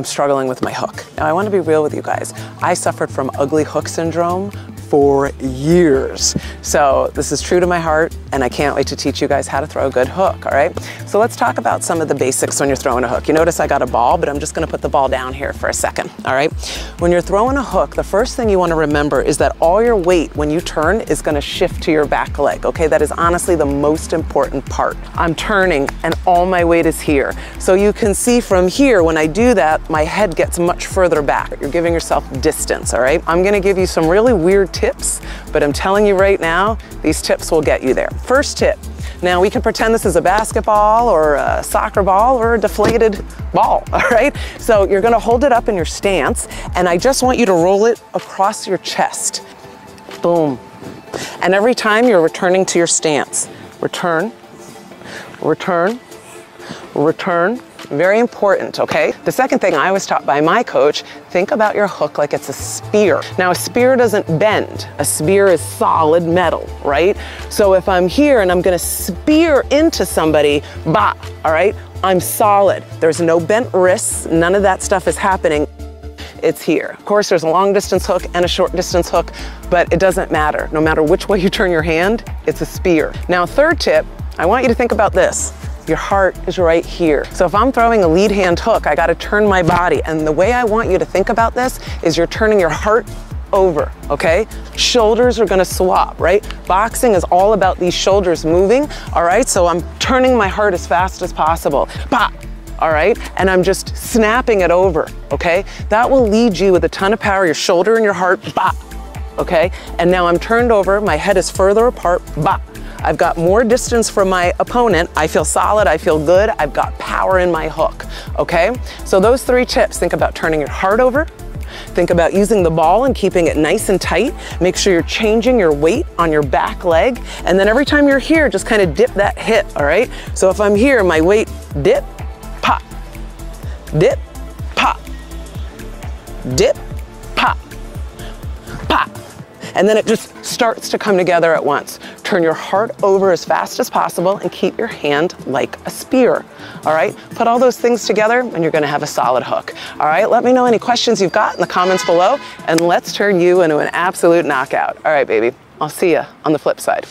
I'm struggling with my hook. Now I want to be real with you guys. I suffered from ugly hook syndrome for years. So this is true to my heart, and I can't wait to teach you guys how to throw a good hook, all right? So let's talk about some of the basics when you're throwing a hook. You notice I got a ball, but I'm just gonna put the ball down here for a second, all right? When you're throwing a hook, the first thing you wanna remember is that all your weight when you turn is gonna shift to your back leg, okay? That is honestly the most important part. I'm turning and all my weight is here. So you can see from here, when I do that, my head gets much further back. You're giving yourself distance, all right? I'm gonna give you some really weird tips, but I'm telling you right now, these tips will get you there. First tip, now we can pretend this is a basketball or a soccer ball or a deflated ball, all right? So you're gonna hold it up in your stance, and I just want you to roll it across your chest. Boom. And every time you're returning to your stance, return, return, return. Very important, okay? The second thing I was taught by my coach, think about your hook like it's a spear. Now, a spear doesn't bend. A spear is solid metal, right? So if I'm here and I'm gonna spear into somebody, bah, all right? I'm solid. There's no bent wrists. None of that stuff is happening. It's here. Of course, there's a long distance hook and a short distance hook, but it doesn't matter. No matter which way you turn your hand, it's a spear. Now, third tip, I want you to think about this. Your heart is right here. So if I'm throwing a lead hand hook, I gotta turn my body. And the way I want you to think about this is you're turning your heart over, okay? Shoulders are gonna swap, right? Boxing is all about these shoulders moving, all right? So I'm turning my heart as fast as possible. Pop, all right? And I'm just snapping it over, okay? That will lead you with a ton of power, your shoulder and your heart, bop, okay? And now I'm turned over, my head is further apart, bop. I've got more distance from my opponent. I feel solid, I feel good. I've got power in my hook, okay? So those three tips, think about turning your heart over, think about using the ball and keeping it nice and tight. Make sure you're changing your weight on your back leg. And then every time you're here, just kind of dip that hip, all right? So if I'm here, my weight, dip, pop, dip, pop, dip, pop, pop. And then it just starts to come together at once. Turn your heart over as fast as possible and keep your hand like a spear, all right? Put all those things together and you're gonna have a solid hook, all right? Let me know any questions you've got in the comments below, and let's turn you into an absolute knockout. All right, baby, I'll see you on the flip side.